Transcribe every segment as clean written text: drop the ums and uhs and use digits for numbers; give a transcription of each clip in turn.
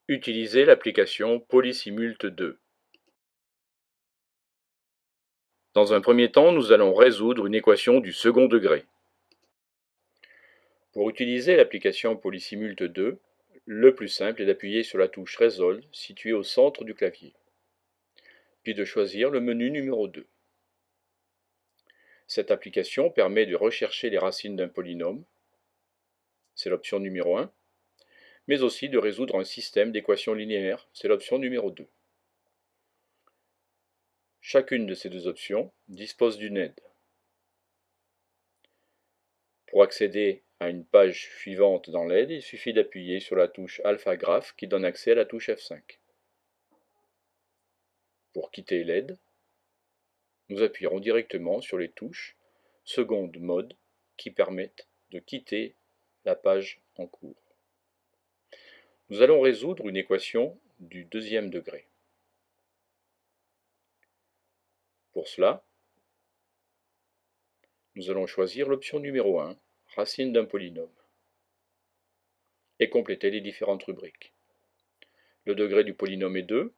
Utilisez l'application Polysymult 2. Dans un premier temps, nous allons résoudre une équation du second degré. Pour utiliser l'application Polysymult 2, le plus simple est d'appuyer sur la touche Resolve située au centre du clavier, puis de choisir le menu numéro 2. Cette application permet de rechercher les racines d'un polynôme, c'est l'option numéro 1, mais aussi de résoudre un système d'équations linéaires, c'est l'option numéro 2. Chacune de ces deux options dispose d'une aide. Pour accéder à une page suivante dans l'aide, il suffit d'appuyer sur la touche AlphaGraph qui donne accès à la touche F5. Pour quitter l'aide, nous appuierons directement sur les touches seconde mode qui permettent de quitter la page en cours. Nous allons résoudre une équation du deuxième degré. Pour cela, nous allons choisir l'option numéro 1, racine d'un polynôme, et compléter les différentes rubriques. Le degré du polynôme est 2,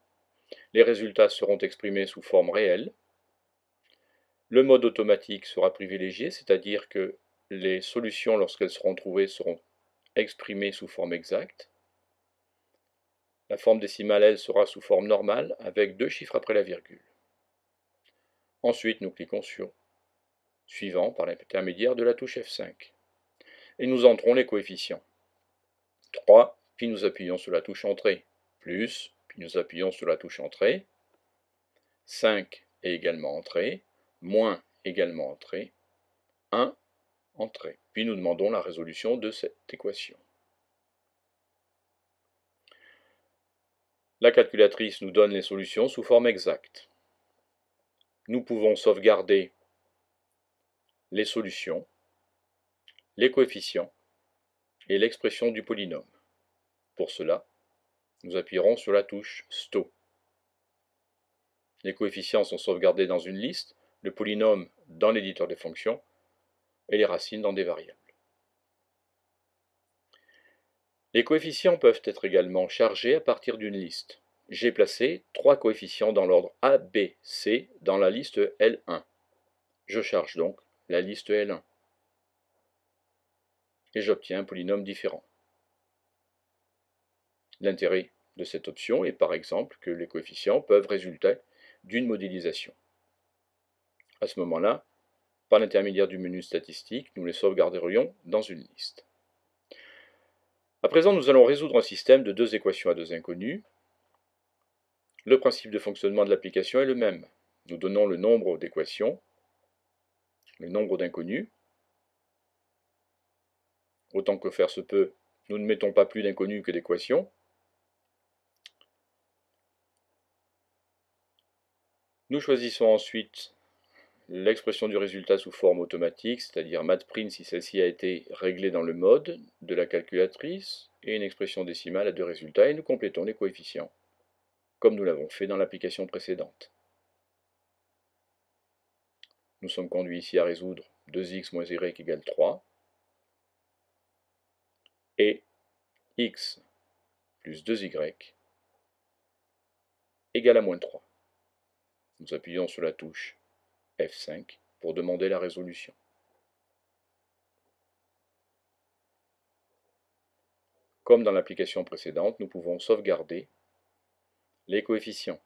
les résultats seront exprimés sous forme réelle. Le mode automatique sera privilégié, c'est-à-dire que les solutions, lorsqu'elles seront trouvées, seront exprimées sous forme exacte. La forme décimale, elle, sera sous forme normale, avec 2 chiffres après la virgule. Ensuite, nous cliquons sur Suivant par l'intermédiaire de la touche F5. Et nous entrons les coefficients. 3, puis nous appuyons sur la touche Entrée, plus, puis nous appuyons sur la touche Entrée, 5 est également Entrée, moins également Entrée, 1, Entrée. Puis nous demandons la résolution de cette équation. La calculatrice nous donne les solutions sous forme exacte. Nous pouvons sauvegarder les solutions, les coefficients et l'expression du polynôme. Pour cela, nous appuierons sur la touche STO. Les coefficients sont sauvegardés dans une liste, le polynôme dans l'éditeur des fonctions et les racines dans des variables. Les coefficients peuvent être également chargés à partir d'une liste. J'ai placé 3 coefficients dans l'ordre A, B, C dans la liste L1. Je charge donc la liste L1 et j'obtiens un polynôme différent. L'intérêt de cette option est par exemple que les coefficients peuvent résulter d'une modélisation. À ce moment-là, par l'intermédiaire du menu statistique, nous les sauvegarderions dans une liste. À présent, nous allons résoudre un système de 2 équations à 2 inconnues. Le principe de fonctionnement de l'application est le même. Nous donnons le nombre d'équations, le nombre d'inconnues. Autant que faire se peut, nous ne mettons pas plus d'inconnues que d'équations. Nous choisissons ensuite l'expression du résultat sous forme automatique, c'est-à-dire matprint si celle-ci a été réglée dans le mode de la calculatrice, et une expression décimale à 2 résultats, et nous complétons les coefficients, comme nous l'avons fait dans l'application précédente. Nous sommes conduits ici à résoudre 2x moins y égale 3, et x plus 2y égale à moins 3. Nous appuyons sur la touche F5 pour demander la résolution. Comme dans l'application précédente, nous pouvons sauvegarder les coefficients.